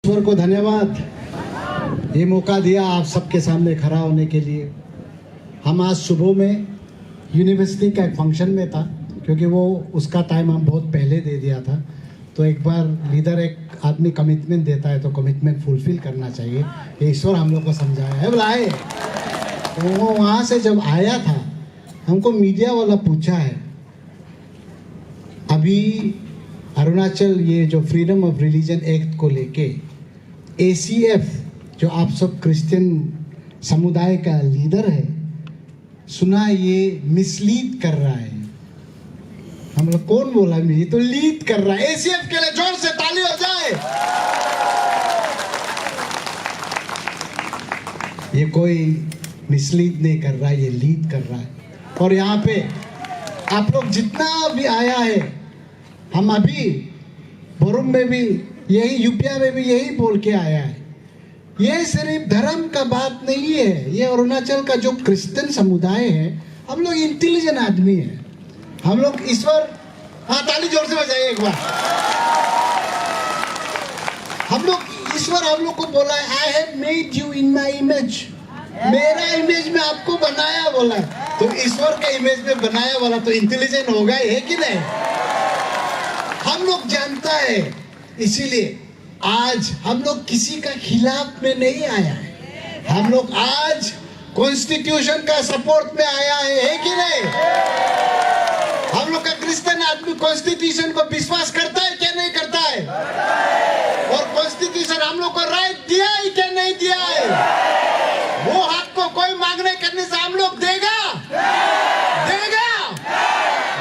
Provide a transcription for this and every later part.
ईश्वर को धन्यवाद ये मौका दिया आप सबके सामने खड़ा होने के लिए। हम आज सुबह में यूनिवर्सिटी का एक फंक्शन में था, क्योंकि वो उसका टाइम हम बहुत पहले दे दिया था। तो एक बार लीडर एक आदमी कमिटमेंट देता है तो कमिटमेंट फुलफिल करना चाहिए। ईश्वर हम लोग को समझाया है बुलाए। तो वो वहाँ से जब आया था, हमको मीडिया वाला पूछा है, अभी अरुणाचल ये जो फ्रीडम ऑफ रिलीजन एक्ट को लेके ACF जो आप सब क्रिश्चियन समुदाय का लीडर है, सुना ये मिसलीड कर रहा है। हम लोग कौन बोला? ये तो लीड कर रहा है। ACF के लिए जोर से ताली हो जाए। ये कोई मिसलीड नहीं कर रहा है, ये लीड कर रहा है। और यहाँ पे आप लोग जितना भी आया है, हम अभी बोरुम में भी यही, यूपिया में भी यही बोल के आया है। ये सिर्फ धर्म का बात नहीं है। ये अरुणाचल का जो क्रिश्चियन समुदाय है, हम लोग इंटेलिजेंट आदमी है। हम लोग ईश्वर, हाँ ताली जोर से बजाइए एक बार। हम लोग ईश्वर हम लोग को बोला है, I have made you in my image. मेरा इमेज में आपको बनाया बोला। तो ईश्वर के इमेज में बनाया वाला तो इंटेलिजेंट होगा ही, है कि नहीं? हम लोग जानता है, इसीलिए आज हम लोग किसी का खिलाफ में नहीं आया है। हम लोग आज कॉन्स्टिट्यूशन का सपोर्ट में आया है कि नहीं? हम लोग का क्रिश्चियन आदमी कॉन्स्टिट्यूशन को विश्वास करता है क्या नहीं करता है? और कॉन्स्टिट्यूशन हम लोग को राइट दिया है क्या नहीं दिया है? वो हक को कोई मांगने करने से हम लोग देगा,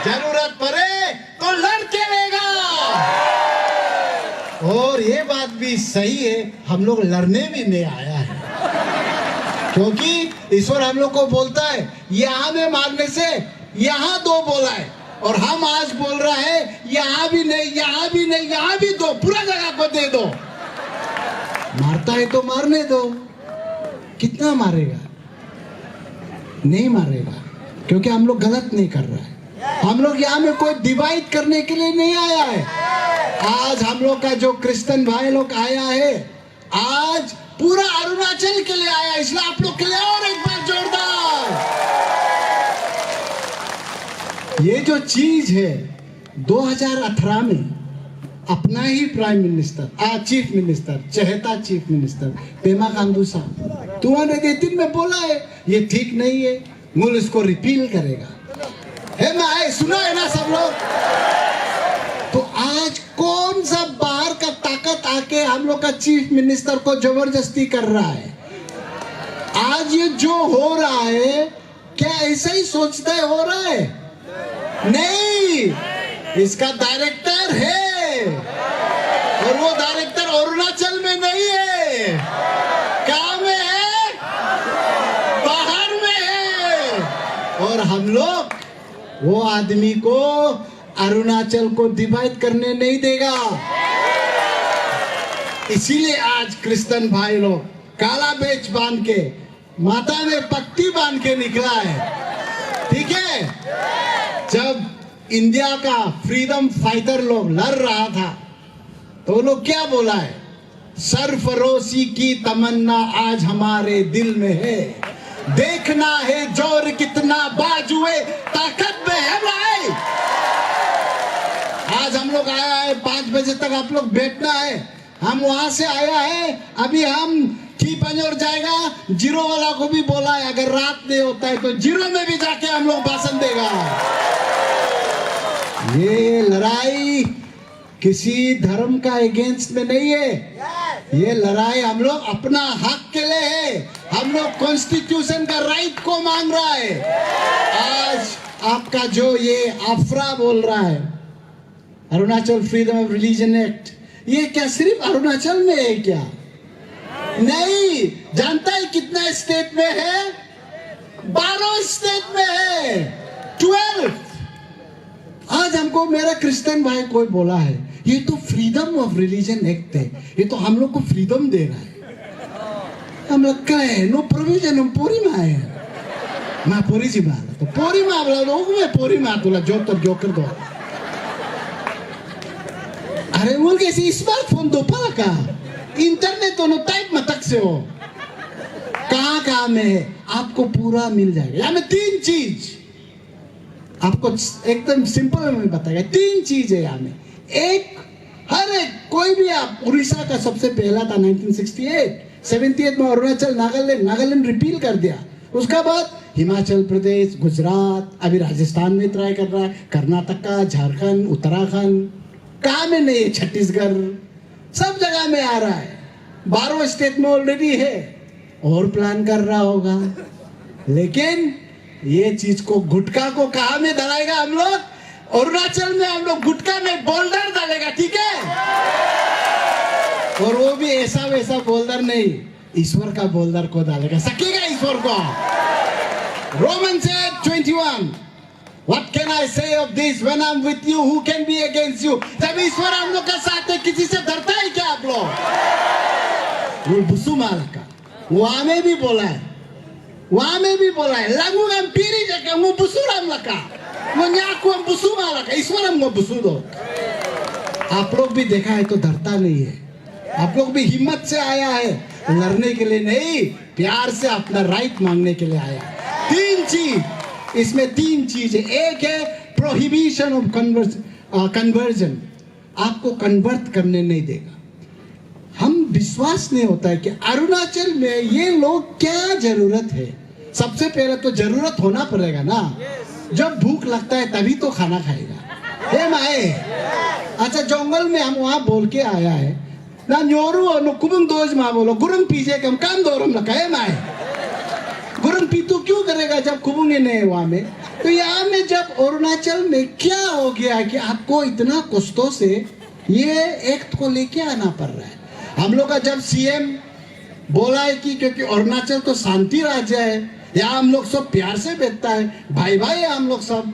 जरूरत पड़े तो लड़ के लेगा। और ये बात भी सही है, हम लोग लड़ने भी नहीं आया है, क्योंकि ईश्वर हम लोग को बोलता है यहाँ में मारने से यहाँ दो बोला है। और हम आज बोल रहे हैं यहाँ भी नहीं, यहाँ भी नहीं, यहाँ भी दो, पूरा जगह को दे दो। मारता है तो मारने दो। कितना मारेगा? नहीं मारेगा, क्योंकि हम लोग गलत नहीं कर रहा है। हम लोग यहाँ में कोई डिवाइड करने के लिए नहीं आया है। आज हम लोग का जो क्रिश्चियन भाई लोग आया है, आज पूरा अरुणाचल के लिए आया, इसलिए आप लोग के लिए और एक बार जोरदार। ये जो चीज है 2018 में अपना ही प्राइम मिनिस्टर, चीफ मिनिस्टर, चहेता चीफ मिनिस्टर पेमा खांडू साहब 2018 में बोला है ये ठीक नहीं है, मुल्क इसको रिपील करेगा। है ना, सुना है ना सब लोग? तो आज कौन सा बाहर का ताकत आके हम लोग का चीफ मिनिस्टर को जबरदस्ती कर रहा है? आज ये जो हो रहा है, क्या ऐसा ही सोचते हो रहा है? नहीं, इसका डायरेक्टर है, और वो डायरेक्टर अरुणाचल में नहीं है। कहाँ में है? बाहर में है। और हम लोग वो आदमी को अरुणाचल को डिवाइड करने नहीं देगा। इसीलिए आज क्रिश्चियन भाई लोग काला बेच बांध के, माथा में पट्टी बांध के निकला है। ठीक है? जब इंडिया का फ्रीडम फाइटर लोग लड़ रहा था, तो वो लोग क्या बोला है? सरफरोशी की तमन्ना आज हमारे दिल में है, देखना है जोर कितना बाजुए ताकत में है भाई। आज हम लोग आया है, 5 बजे तक आप लोग बैठना है। हम वहां से आया है, अभी हम की पंजोर जाएगा। जीरो वाला को भी बोला है, अगर रात नहीं होता है तो जीरो में भी जाके हम लोग भाषण देगा। ये लड़ाई किसी धर्म का अगेंस्ट में नहीं है। ये लड़ाई हम लोग अपना हक के लिए है। हम लोग कॉन्स्टिट्यूशन का राइट को मांग रहा है। आज आपका जो ये अफरा बोल रहा है, Arunachal freedom of religion act, ये क्या सिर्फ अरुणाचल में है क्या? नहीं, जानता है कितना स्टेट में है? 12 स्टेट में है, 12। आज हमको मेरा क्रिश्चियन भाई कोई बोला है ये तो फ्रीडम ऑफ रिलीजन एक्ट है, ये तो हम लोग को फ्रीडम दे रहा है। हम लोग क्या है? नो प्रोविजन, हम पूरी में आए हैं। मैं पूरी जी बात तो पूरी में बोला लोग, मैं पूरी में बोला जो तो जो कर दो। अरे बोल के स्मार्टफोन दो पा का इंटरनेट दोनों टाइप मतक से हो कहाँ में है आपको पूरा मिल जाएगा। यहाँ में 3 चीज आपको एकदम सिंपल में बताएगा। 3 चीज है यहाँ में। एक हर एक कोई भी आप उड़ीसा का सबसे पहला था 1968 78 में अरुणाचल नागालैंड रिपील कर दिया। उसका बाद हिमाचल प्रदेश गुजरात अभी राजस्थान में ट्राई कर रहा है, कर्नाटका झारखंड उत्तराखंड कहाँ में नहीं है, छत्तीसगढ़ सब जगह में आ रहा है। 12 स्टेट में ऑलरेडी है और प्लान कर रहा होगा। लेकिन ये चीज को गुटखा को कहाँ में डालेगा हम लोग? अरुणाचल में हम लोग गुटखा में बोल्डर डालेगा, ठीक है? और वो भी ऐसा वैसा बोल्डर नहीं, ईश्वर का बोल्डर को डालेगा। सकेगा ईश्वर को। Romans 8:21 What can I say of this? When I'm with you, who can be against you? जब ईश्वर हम लोग का साथ है, किसी से डरता है क्या आप लोग? वो बुसु मालका वहां में भी बोला है, वहां में भी बोला है लगू हम पीरी जगह वो बुसुराम लका वो न्याकू हम बुसु मालका ईश्वर हम बुसु दो। आप लोग भी देखा है तो डरता नहीं है। आप लोग भी हिम्मत से आया है, लड़ने के लिए नहीं, प्यार से अपना राइट मांगने के लिए आया। 3 चीज इसमें 3 चीज है। एक है प्रोहिबिशन ऑफ कन्वर्जन, आपको कन्वर्ट करने नहीं देगा। हम विश्वास नहीं होता है कि अरुणाचल में ये लोग क्या जरूरत है। सबसे पहले तो जरूरत होना पड़ेगा ना, जब भूख लगता है तभी तो खाना खाएगा। हे माए अच्छा जंगल में हम वहां बोल के आया है ना न्योरू नो कुबंग दोज मा बोलो गुरंग पीछे कम काम दोरम लगा है माए गुरंग पीतू क्यों करेगा जब कुबंग नहीं वहां में। तो यहाँ में जब अरुणाचल में क्या हो गया कि आपको इतना कष्टों से ये एक्ट को लेके आना पड़ रहा है। हम लोग का जब सीएम बोला है कि क्योंकि अरुणाचल तो शांति राज्य है, यहाँ हम लोग सब प्यार से बैठता है, भाई भाई है हम लोग सब।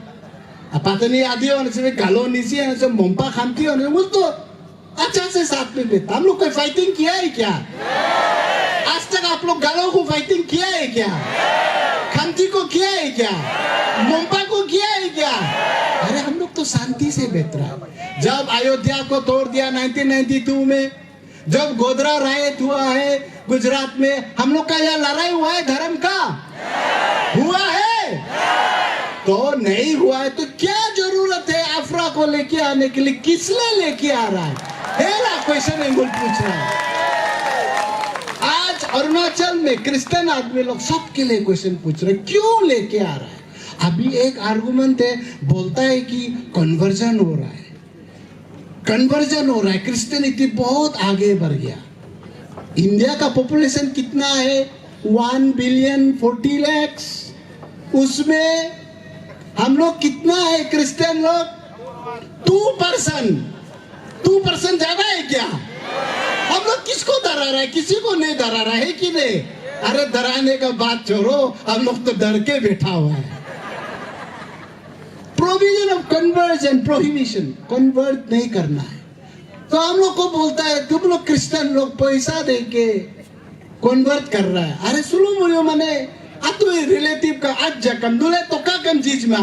पता नहीं आदि होने से गालो नीसी होने से मोम्पा खामती होने वो तो अच्छा से साथ में बैठता। हम लोग कोई फाइटिंग किया है क्या? आज तक आप लोग गालो को फाइटिंग किया है क्या? खामती को किया है क्या? मोम्पा को किया है क्या? अरे हम लोग तो शांति से बैठ रहा है। जब अयोध्या को तोड़ दिया 1992 में, जब गोधरा रायत हुआ है गुजरात में, हम लोग का यह लड़ाई हुआ है धर्म का? हुआ है? तो नहीं हुआ है तो क्या जरूरत है अफरा को लेके आने के लिए? किस लिए लेके आ रहा है? क्वेश्चन एंगल पूछ रहा है। आज अरुणाचल में क्रिश्चियन आदमी लोग सबके लिए क्वेश्चन पूछ रहे, क्यों लेके आ रहा है? अभी एक आर्गुमेंट है, बोलता है कि कन्वर्जन हो रहा है, कन्वर्जन हो रहा है, क्रिश्चियनिटी बहुत आगे बढ़ गया। इंडिया का पॉपुलेशन कितना है? 1 बिलियन 40 लाख। उसमें हम लोग कितना है क्रिश्चियन लोग? 2% ज्यादा है क्या? हम लोग किसको डरा रहा है? किसी को नहीं डरा रहा है कि नहीं? अरे डराने का बात छोड़ो, हम लोग तो डर के बैठा हुआ है। Provision of conversion, prohibition, convert नहीं करना है। तो हम लोग को बोलता है तुम लोग क्रिश्चियन लोग पैसा दे के कन्वर्ट कर रहा है। अरे सुनो बोलियो मने अतु रिलेटिव का आज जकम दुले तो का कम चीज में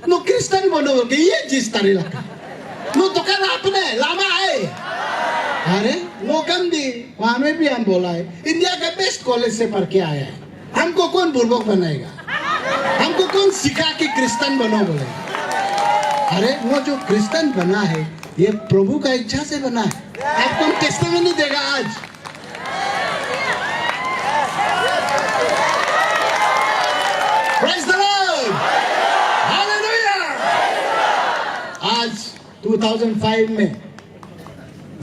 नो क्रिश्चियन बनो बोल के ये चीज तारी लगा नो तो का आपने लामा है। अरे वो कम दी वहां में भी हम बोला है इंडिया का बेस्ट कॉलेज से पढ़ के आया है, हमको कौन बुर्बक बनाएगा? हमको कौन सिखा के क्रिश्चियन बनो बोलेगा? अरे वो जो क्रिश्चियन बना है ये प्रभु का इच्छा से बना है। आपको टेस्टिमनी देगा आज। Praise the Lord! Hallelujah! आज 2005 में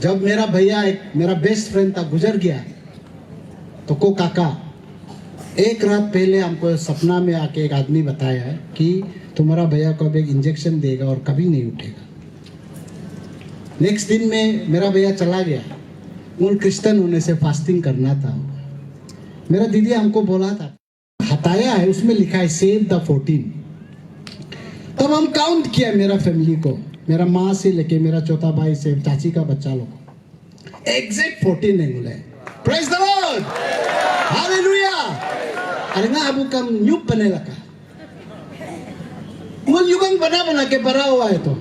जब मेरा भैया एक मेरा बेस्ट फ्रेंड था गुजर गया, तो को काका एक रात पहले हमको सपना में आके एक आदमी बताया है कि तुम्हारा भैया को अब एक इंजेक्शन देगा और कभी नहीं उठेगा। नेक्स्ट दिन में मेरा भैया चला गया। उन क्रिश्चियन होने से फास्टिंग करना था। मेरा दीदी हमको बोला था, हटाया है उसमें लिखा है सेव द 14। तब हम काउंट किया मेरा फैमिली को, मेरा माँ से लेके मेरा चौथा भाई से चाची का बच्चा लोग, एग्जैक्ट 14 है बोले। Praise the Lord, hallelujah. अरे ना अबू कम न्यूप बने लगा, वो युगम बना के भरा हुआ है। तो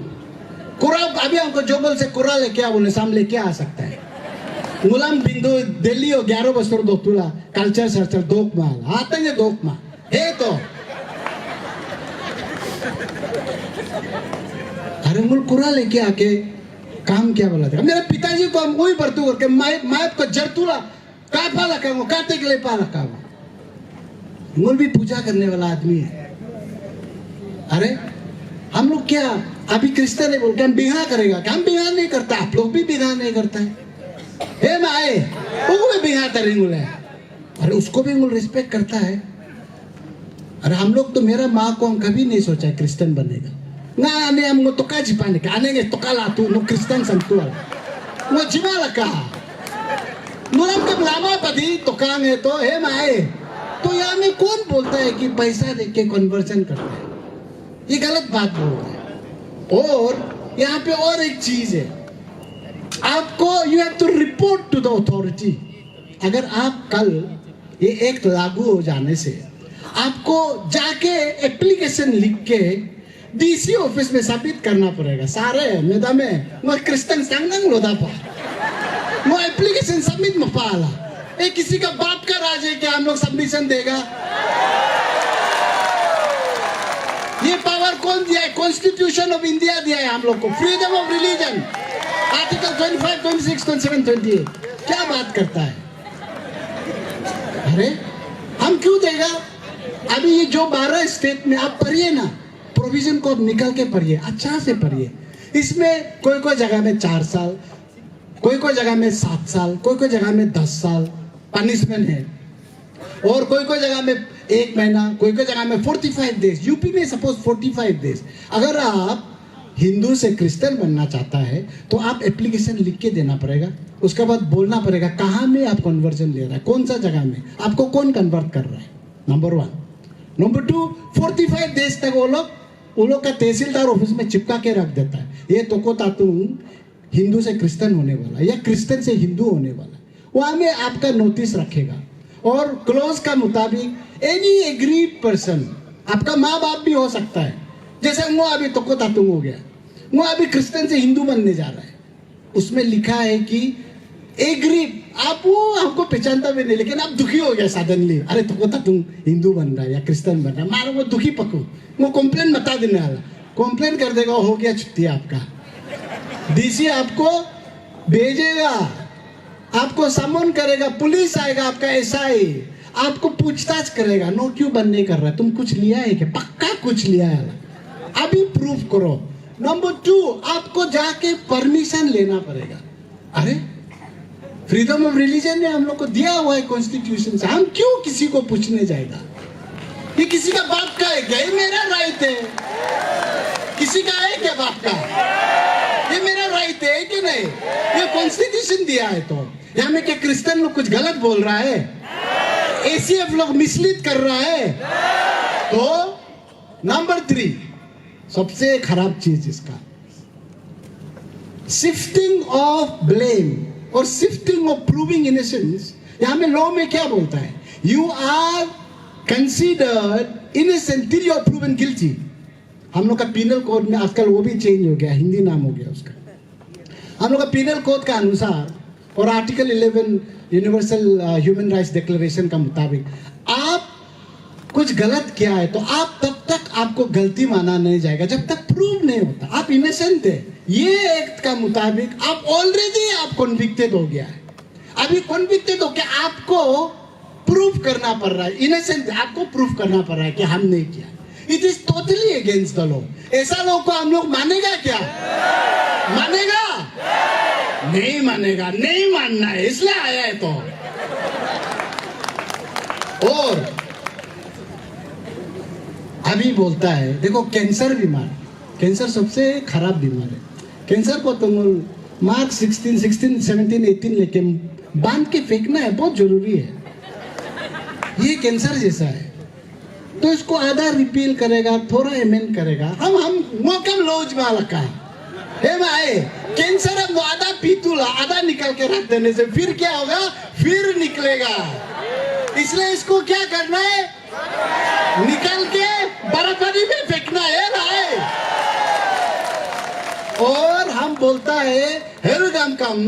कुरा अभी हमको जोबल से कुरा लेके आ बोले सामने क्या आ सकता है? मुलाम बिंदू दिल्ली और 11 बस्तर दो तुला कल्चर सर्चर दोक माल आते हैं दोक माल है तो अरे मुल कुरा लेके आके काम क्या बोला था मेरे पिताजी को हम वही बरतू करके मायप को जरतुला का पा लगा वो काटे के लिए पा लगा वो मुल भी पूजा करने वाला आदमी है अरे हम लोग क्या अभी क्रिश्चियन है बोल के हम बिहार करेगा क्या हम बिहार नहीं करता आप लोग भी बिहार नहीं करता है माए वो भी बिहार करेंगे अरे उसको भी मुल रिस्पेक्ट करता है अरे हम लोग तो मेरा माँ को हम कभी नहीं सोचा क्रिश्चियन बनेगा ना आने हमको तो का जिपाने का आने तो का लातू नो क्रिश्चियन संतुल वो जिमा लगा मुलाम के लामा पदी तो कांग है तो हे माए तो यहाँ में कौन बोलता है कि पैसा देख के कन्वर्जन करता है ये गलत बात बोल रहा है और यहाँ पे और एक चीज है आपको you have to report to the authority अगर आप कल ये एक्ट लागू हो जाने से आपको जाके एप्लीकेशन लिख के डीसी ऑफिस में सबमिट करना पड़ेगा सारे मेदा में वो क्रिश्चियन संगंग लोदा पा वो एप्लीकेशन सबमिट में पाला ये किसी का बाप का राज है कि हम लोग सबमिशन देगा ये पावर कौन दिया है कॉन्स्टिट्यूशन ऑफ इंडिया दिया है हम लोग को फ्रीडम ऑफ रिलीजन आर्टिकल 25, 26, 27, 28 क्या बात करता है अरे हम क्यों देगा अभी ये जो 12 स्टेट में आप पढ़िए ना प्रोविजन को निकल के पढ़िए अच्छा से पढ़िए इसमें कोई कोई जगह में 4 साल कोई जगह में 7 साल कोई जगह में 10 साल पनिशमेंट है और कोई जगह में 1 महीना कोई जगह में 45 डेज यूपी में सपोज 45 डेज अगर आप हिंदू से क्रिश्चियन बनना चाहता है तो आप एप्लीकेशन लिख के देना पड़ेगा उसके बाद बोलना पड़ेगा कहाँ में आप कन्वर्जन ले रहा है कौन सा जगह में आपको कौन कन्वर्ट कर रहा है नंबर 1 नंबर 2 45 डेज तक वो लोग का तहसीलदार ऑफिस में चिपका के रख देता है ये तो तातुम हिंदू से क्रिश्चियन होने वाला या क्रिश्चियन से हिंदू होने वाला वहां में आपका नोटिस रखेगा और क्लोज का मुताबिक एनी एग्रीड पर्सन आपका माँ बाप भी हो सकता है जैसे वो अभी तो तातुम हो गया वो अभी क्रिश्चियन से हिंदू बनने जा रहा है उसमें लिखा है कि एग्रीड आप वो आपको पहचानता भी नहीं लेकिन आप दुखी हो गया सडनली अरे तो तुम हिंदू बन रहा है या क्रिश्चियन बन रहा है मारो वो दुखी पको वो कंप्लेन बता देने वाला कंप्लेन कर देगा हो गया छुट्टी आपका डीसी आपको भेजेगा आपको समन करेगा पुलिस आएगा आपका एसआई आपको पूछताछ करेगा नो क्यों बंद नहीं कर रहा तुम कुछ लिया है क्या पक्का कुछ लिया है अभी प्रूफ करो नंबर 2 आपको जाके परमिशन लेना पड़ेगा अरे फ्रीडम ऑफ रिलीजन ने हम लोग को दिया हुआ है कॉन्स्टिट्यूशन से हम क्यों किसी को पूछने जाएगा ये किसी का बाप का है क्या ये मेरा राइट है किसी का है क्या बाप का ये मेरा राइट है कि नहीं ये कॉन्स्टिट्यूशन दिया है तो यहाँ में क्या क्रिश्चियन लोग कुछ गलत बोल रहा है एसीएफ लोग मिसलीड कर रहा है तो नंबर 3 सबसे खराब चीज इसका शिफ्टिंग ऑफ ब्लेम और शिफ्टिंग ऑफ प्रूविंग इनोसेंस यहां में लॉ में क्या बोलता है you are considered innocent till you are proven guilty हम लोग का पीनल कोड में आजकल वो भी चेंज हो गया हिंदी नाम हो गया उसका हम लोग का पीनल कोड का अनुसार और article 11 universal human rights declaration का मुताबिक आप कुछ गलत किया है तो आप तब तक आपको गलती माना नहीं जाएगा जब तक प्रूव नहीं होता आप इनोसेंट है ये एक्ट का मुताबिक आप ऑलरेडी आप कन्विक्टेड हो गया है अभी कन्विक्टेड हो गया आपको प्रूव करना पड़ रहा है इनोसेंट आपको प्रूव करना पड़ रहा है कि हम नहीं किया it is totally against the law ऐसा लॉ को हम लोग मानेगा क्या मानेगा नहीं मानेगा नहीं मानना है इसलिए आया है तो और अभी बोलता है देखो कैंसर बीमार कैंसर सबसे खराब बीमार है कैंसर को तुम मार्क 16, 17, 18 लेके बांध के फेंकना है बहुत जरूरी है ये कैंसर जैसा है तो इसको आधा रिपील करेगा थोड़ा एमेंड करेगा हम मोकम लोज वाला का है भाई कैंसर हम आधा पीतूला आधा निकल के रख देने से फिर क्या होगा फिर निकलेगा इसलिए इसको क्या करना है निकल के बर्फानी में फेंकना है भाई और हम बोलता है हेरुगाम कम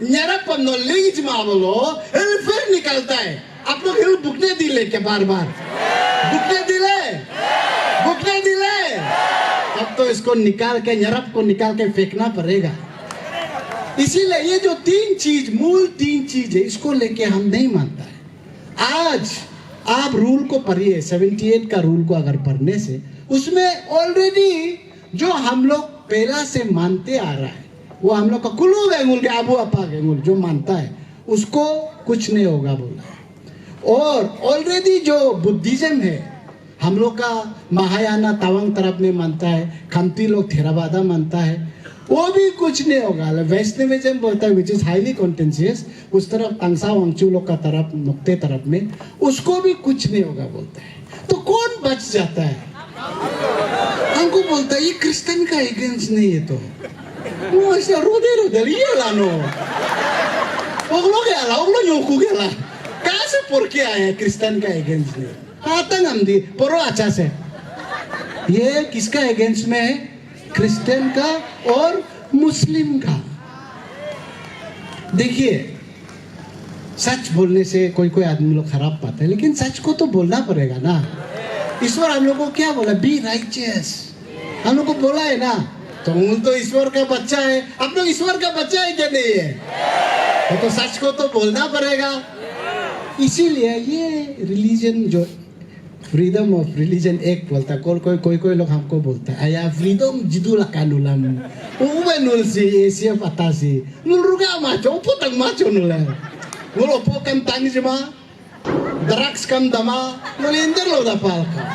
nyarap no लीज मावलो हिल फिर निकलता है। आप लोग हिल बुकने दिले क्या बार बार बुकने दिले अब तो इसको निकाल के nyarap को निकाल के फेंकना पड़ेगा। इसीलिए ये जो मूल तीन चीज है इसको लेके हम नहीं मानता है। आज आप रूल को पढ़िए 78 का रूल को अगर पढ़ने से उसमें ऑलरेडी जो हम लोग पहला से मानते आ रहा है वो हम लोग का कुल्लू गेंगुल के आबू अपा गेंगुल जो मानता है उसको कुछ नहीं होगा बोला। और ऑलरेडी जो बुद्धिज्म है हम लोग का महायाना तावांग तरफ में मानता है, खमती लोग थेरावादा मानता है, वो भी कुछ नहीं होगा। वैष्णविज्म बोलता है विच इज हाईली कॉन्टेंशियस, उस तरफ तंगसा वांगचू लोग का तरफ नुक्ते तरफ में उसको भी कुछ नहीं होगा बोलता है। तो कौन बच जाता है? हमको बोलता है ये क्रिश्चियन का अगेंस्ट नहीं है तो वो ऐसे रोदे ये लानो ओगलो योकू गेला कहाँ से पोर के आया है क्रिश्चियन का अगेंस्ट नहीं आता हम दी पोरो अच्छा से ये किसका अगेंस्ट में है? क्रिश्चियन का और मुस्लिम का। देखिए सच बोलने से कोई आदमी लोग खराब पाता है लेकिन सच को तो बोलना पड़ेगा ना। ईश्वर हम लोग को क्या बोला? बी राइचियस हम लोग को बोला है ना। तो ईश्वर का बच्चा है, आप लोग ईश्वर का बच्चा है क्या नहीं है? तो सच को तो बोलना पड़ेगा। इसीलिए ये रिलीजन जो फ्रीडम ऑफ रिलीजन एक्ट बोलता है, कोई लोग हमको बोलता है आया फ्रीडम जिदुला कानुलम उबे नुलसी एशिया पतासी नुलरुगा माचो उपतंग माचो नुला नुल ओपो कम तांगिजमा ड्रग्स कम दमा नुल इंदर लो दपाल का।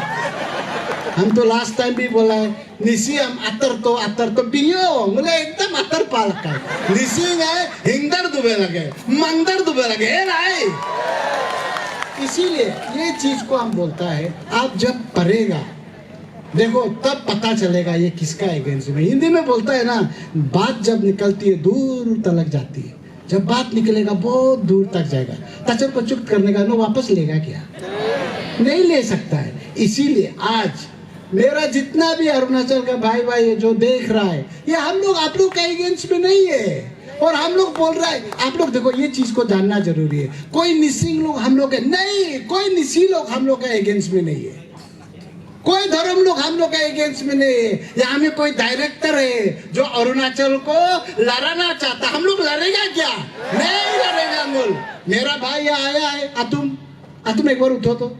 हम तो लास्ट टाइम भी बोला है निसी हम अतर तो बियो मुले एकदम अतर पाल का निसी गए हिंदर दुबे लगे मंदर दुबे लगे राय। इसीलिए ये चीज को हम बोलता है आप जब पढ़ेगा देखो तब पता चलेगा ये किसका अगेंस्ट में। हिंदी में बोलता है ना बात जब निकलती है दूर तलक जाती है, जब बात निकलेगा बहुत दूर तक जाएगा। तचर पचुक करने का ना वापस लेगा क्या? नहीं ले सकता है। इसीलिए आज मेरा जितना भी अरुणाचल का भाई जो देख रहा है ये हम लोग आप लोग का अगेंस्ट में नहीं है। और हम लोग बोल रहा है आप लोग देखो ये चीज को जानना जरूरी है। कोई निसिंग लोग हम लोग नहीं, कोई निसी लोग हम लोग का अगेंस्ट में नहीं है, कोई धर्म लोग हम लोग का अगेंस्ट में नहीं है। यहाँ में कोई डायरेक्टर है जो अरुणाचल को लड़ाना चाहता, हम लोग लड़ेगा क्या? नहीं लड़ेगा। बोल मेरा भाई यहाँ आया है अतुम एक बार उठो तो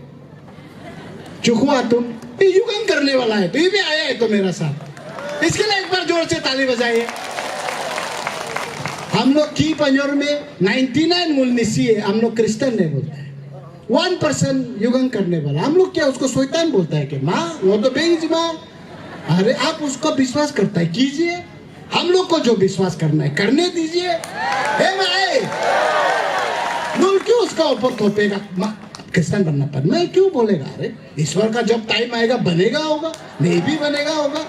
चुखो अतुम ये युगम करने वाला है तो ये भी आया है तो मेरा साथ, इसके लिए एक बार जोर से ताली बजाइए। हम लोग की पंजोर में 99 मूल निसी है, हम लोग क्रिश्चियन नहीं बोलते हैं। 1% युगम करने वाला हम लोग क्या उसको शैतान बोलता है कि माँ वो तो बेंच माँ। अरे आप उसको विश्वास करता है कीजिए, हम लोग को जो विश्वास करना है करने दीजिए। हे माए मूल क्यों उसका ऊपर थोपेगा? क्रिश्चियन बनना पर मैं क्यों बोलेगा? अरे ईश्वर का जब टाइम आएगा बनेगा होगा, नहीं भी बनेगा होगा।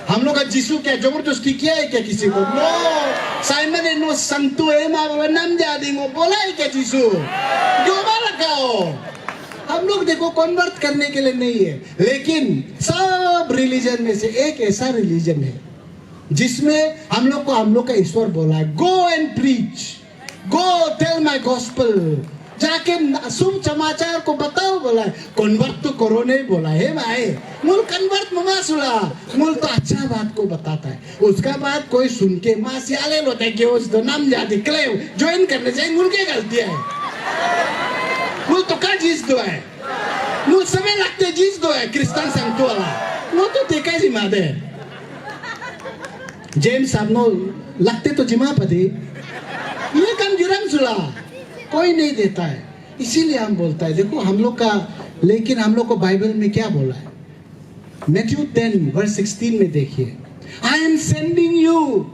हम लोग का जीसू क्या जबरदस्ती किया है क्या किसी को? नो साइमन ने नो संतु है नाम जादी वो बोला है क्या जीसू? जोबा लगाओ। हम लोग देखो कन्वर्ट करने के लिए नहीं है, लेकिन सब रिलीजन में से एक ऐसा रिलीजन है जिसमें हम लोग का ईश्वर बोला है go and preach, go tell my gospel, जाके शुभ समाचार को बताओ बोला है। कन्वर्ट तो करो नहीं बोला है भाई। मूल कन्वर्ट ममा सुला मूल तो अच्छा बात को बताता है, उसका बात कोई सुन के माँ से आले होता है कि उस दो नाम जाती क्लेव ज्वाइन करने चाहिए। मूल क्या गलती है? मूल तो का जीत दो है, मूल समय लगते जीत दो है क्रिश्चियन संतो वाला वो तो देखा जी मादे जेम्स सामनो लगते तो जिमा पदी ये कम जुर्म सुला कोई नहीं देता है। इसीलिए हम बोलता है देखो हम लोग का, लेकिन हम लोग को बाइबल में क्या बोला है? मैथ्यू 10:16 में देखिए, I am sending you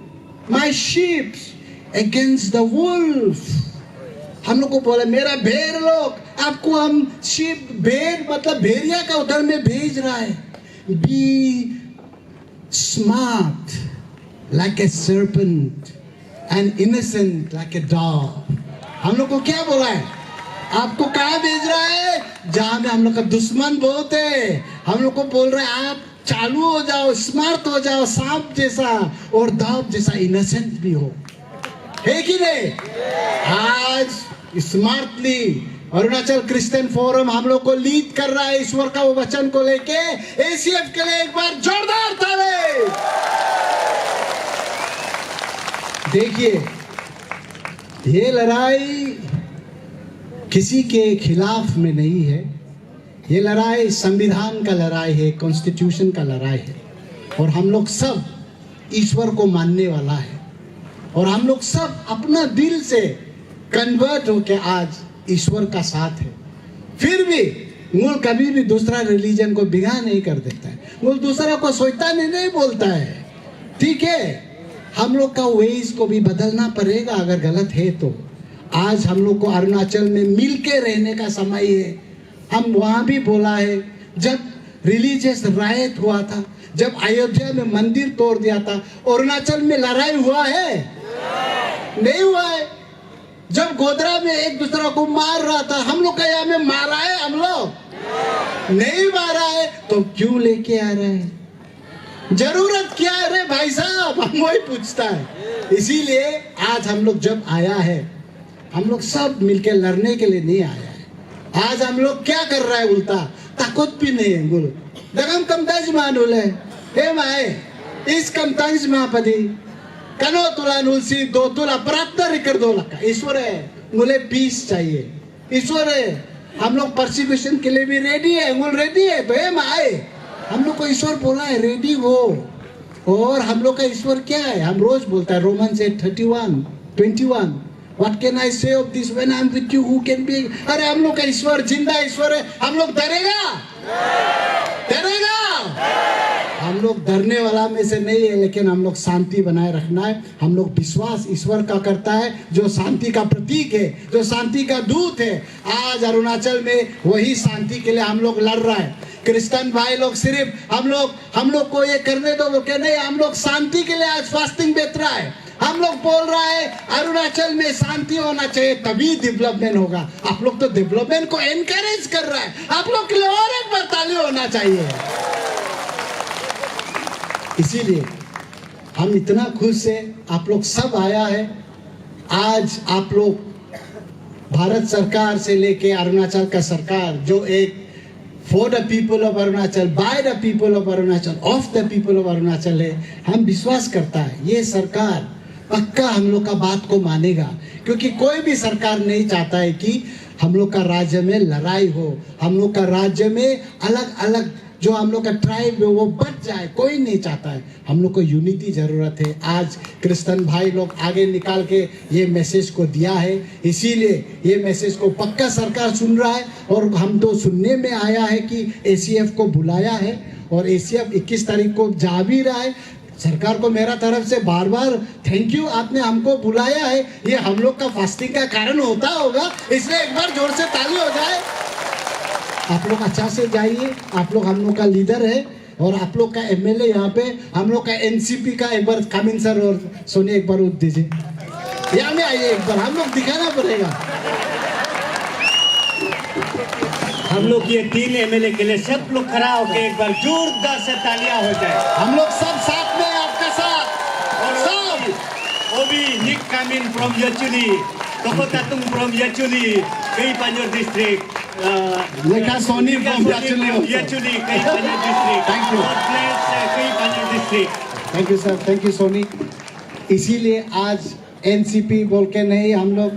my sheeps against the wolf. हम लोग को बोला मेरा भेड़ लोग, आपको हम शीप भेड़ मतलब भेड़िया का उधर में भेज रहा है। Be smart like a serpent and innocent like a dog. हम लोग को क्या बोला है? आपको कहाँ भेज रहा है? जहां में हम लोग का दुश्मन बहुत है। हम लोग को बोल रहा है आप चालू हो जाओ, स्मार्ट हो जाओ, सांप जैसा और दाव जैसा इनोसेंट भी हो। है कि नहीं? आज स्मार्टली अरुणाचल क्रिश्चियन फोरम हम लोग को लीड कर रहा है ईश्वर का वो वचन को लेके। एसीएफ के लिए एक बार जोरदार ताली। देखिए, ये लड़ाई किसी के खिलाफ में नहीं है, ये लड़ाई संविधान का लड़ाई है, कॉन्स्टिट्यूशन का लड़ाई है। और हम लोग सब ईश्वर को मानने वाला है और हम लोग सब अपना दिल से कन्वर्ट होके आज ईश्वर का साथ है। फिर भी मूल कभी भी दूसरा रिलीजन को बिगा नहीं कर देता है, मूल दूसरा को शैतान नहीं बोलता है। ठीक है, हम लोग का वेज को भी बदलना पड़ेगा अगर गलत है तो। आज हम लोग को अरुणाचल में मिलके रहने का समय है। हम वहाँ भी बोला है, जब रिलीजियस रायट हुआ था, जब अयोध्या में मंदिर तोड़ दिया था, अरुणाचल में लड़ाई हुआ है? नहीं हुआ है। जब गोधरा में एक दूसरे को मार रहा था, हम लोग का यहाँ में मारा है? हम लोग नहीं मारा है, तो क्यों लेके आ रहे हैं? जरूरत क्या है रे भाई साहब? हम वही पूछता है। इसीलिए आज हम लोग जब आया है, हम लोग सब मिलके लड़ने के लिए नहीं आया है। आज हम लोग क्या कर रहा है उल्टा, ताकत भी नहीं है। बोलो दगम कम दज मानूले हे माए इस कम तंज महापदी कनो तुला नुलसी दो तुला प्राप्त रिकर दो लका। ईश्वर है, मुझे पीस चाहिए। ईश्वर है, हम लोग परसिक्यूशन के लिए भी रेडी है, मुझे रेडी है। तो हे माए, हम लोग को ईश्वर बोला है रेडी हो। और हम लोग का ईश्वर क्या है? हम रोज बोलता है Roman 8:31-21 What can I say of this when I'm with you? Who can be? अरे हम लोग का ईश्वर जिंदा ईश्वर है। हम लोग डरेगा? डरेगा? हम लोग डरने वाला में से नहीं है, लेकिन हम लोग शांति बनाए रखना है। हम लोग विश्वास ईश्वर का करता है, जो शांति का प्रतीक है, जो शांति का दूत है। आज अरुणाचल में वही शांति के लिए हम लोग लड़ रहा है। क्रिश्चियन भाई लोग सिर्फ हम लोग को ये करने दो, वो क्या नहीं, हम लोग शांति के लिए आज फास्टिंग बेच रहा है। हम लोग बोल रहा है अरुणाचल में शांति होना चाहिए, तभी डेवलपमेंट होगा। आप लोग तो डेवलपमेंट को एनकरेज कर रहा है। आप लोग के लिए और एक बार ताली होना चाहिए। इसीलिए हम इतना खुश है, आप लोग सब आया है। आज आप लोग भारत सरकार से लेके अरुणाचल का सरकार, जो एक for the people of Arunachal, by the people of Arunachal, of the people of Arunachal है। हम विश्वास करता है ये सरकार पक्का हम लोग का बात को मानेगा, क्योंकि कोई भी सरकार नहीं चाहता है कि हम लोग का राज्य में लड़ाई हो, हम लोग का राज्य में अलग अलग जो हम लोग का ट्राइब है वो बच जाए। कोई नहीं चाहता है। हम लोग को यूनिटी जरूरत है। आज क्रिश्चियन भाई लोग आगे निकाल के ये मैसेज को दिया है, इसीलिए ये मैसेज को पक्का सरकार सुन रहा है। और हम तो सुनने में आया है कि एसीएफ को बुलाया है और एसीएफ 21 तारीख को जा भी रहा है। सरकार को मेरा तरफ से बार बार थैंक यू, आपने हमको बुलाया है। ये हम लोग का फास्टिंग का कारण होता होगा, इसलिए एक बार जोर से ताली हो जाए। आप लोग अच्छा से जाइए। आप लोग हम लोग का लीडर है और आप लोग का एमएलए यहाँ पे, हम लोग का एनसीपी का एक बार कामिन सर और सोनी एक बार उठ दीजिए, यहाँ में आइए एक बार, हम लोग दिखाना पड़ेगा। हम लोग ये 3 एमएलए के लिए सब लोग खड़ा होकर एक बार जोरदार से तालियां हो जाए। हम लोग सब साथ में, आपका साथ। और सब ओबी निक कामिन फ्रॉम यचुली, तोकोतातुंग फ्रॉम यचुली, कई पंजोर डिस्ट्रिक्ट, लेखा सोनी फ्रॉम यचुली, कई पंजोर डिस्ट्रिक्ट। थैंक यू, कई Pinjore district. Thank you sir, thank you Soni. इसीलिए आज एनसीपी बोल के नहीं, हम लोग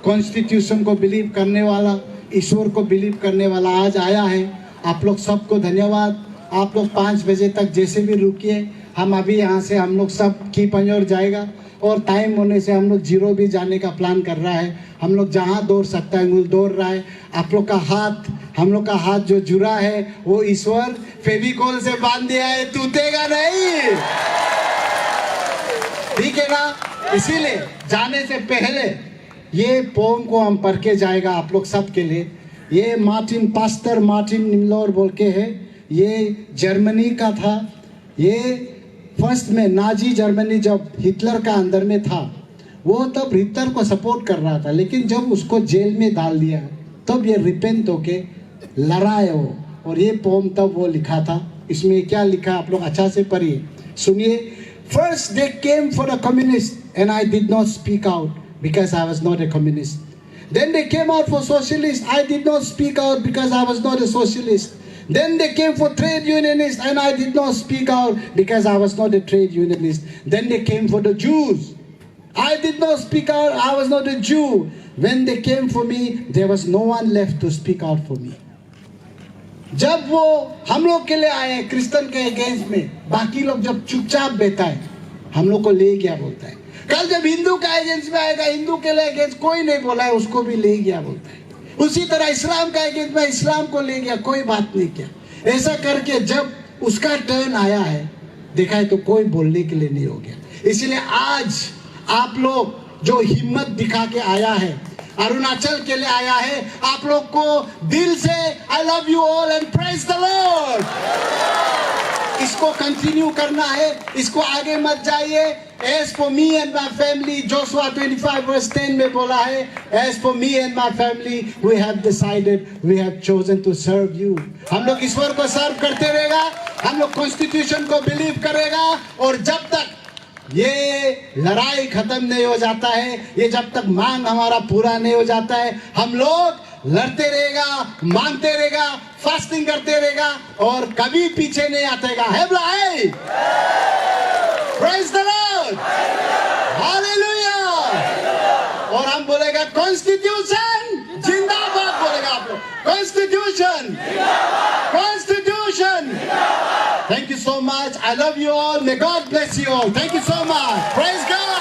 कॉन्स्टिट्यूशन को बिलीव करने वाला, ईश्वर को बिलीव करने वाला आज आया है। आप लोग सबको धन्यवाद। आप लोग 5 बजे तक जैसे भी रुकिए, हम अभी यहाँ से हम लोग सब की पंजोर जाएगा और टाइम होने से हम लोग जीरो भी जाने का प्लान कर रहा है। हम लोग जहाँ दौड़ सकता है वो दौड़ रहा है। आप लोग का हाथ, हम लोग का हाथ जो जुड़ा है वो ईश्वर फेविकोल से बांध दिया है, टूटेगा नहीं, ठीक है ना? इसीलिए जाने से पहले ये पोम को हम पढ़ के जाएगा आप लोग सब के लिए। ये पास्टर मार्टिन निम्लोर बोल के है, ये जर्मनी का था। ये फर्स्ट में नाजी जर्मनी जब हिटलर का अंदर में था, वो तब हिटलर को सपोर्ट कर रहा था, लेकिन जब उसको जेल में डाल दिया तब ये रिपेंट होके लड़ा है वो। और ये पोम तब वो लिखा था। इसमें क्या लिखा आप लोग अच्छा से पढ़िए, सुनिए। First they came for the communist and I did not speak out because I was not a communist. Then they came out for socialists. I did not speak out because I was not a socialist. Then they came for trade unionists and I did not speak out because I was not a trade unionist. Then they came for the Jews. I did not speak out. I was not a Jew. When they came for me, there was no one left to speak out for me. जब वो हम लोग के लिए आए Christian के against में, बाकी लोग जब चुपचाप बैठा है, हम लोग को ले गया बोलता है. कल जब हिंदू का अगेंस्ट में आएगा, हिंदू के लिए अगेंस्ट कोई नहीं बोला है, उसको भी ले गया बोलता है. उसी तरह इस्लाम का अगेंस्ट में इस्लाम को ले गया, कोई बात नहीं किया. ऐसा करके जब उसका टर्न आया है, देखा है तो कोई बोलने के लिए नहीं हो गया. इसलिए आज आप लोग जो हिम्मत दिखा के आया है, अरुणाचल के लिए आया है, आप लोग को दिल से I love you all and praise the Lord. इसको कंटिन्यू करना है, इसको आगे मत जाइए. As for me and my family, Joshua 25 verse 10 में बोला है, as for me and my family, we have decided, we have chosen to serve you. हम लोग ईश्वर को सर्व करते रहेगा, हम लोग कॉन्स्टिट्यूशन को बिलीव करेगा, और जब तक ये लड़ाई खत्म नहीं हो जाता है, ये जब तक मांग हमारा पूरा नहीं हो जाता है, हम लोग लड़ते रहेगा, मांगते रहेगा, फास्टिंग करते रहेगा, और कभी पीछे नहीं आतेगा. है Praise the Lord, Hallelujah. और हम बोलेगा कॉन्स्टिट्यूशन जिंदाबाद, बोलेगा आप लोग constitution, constitution. Thank you so much. I love you all. May God bless you all. Thank you so much. Praise God.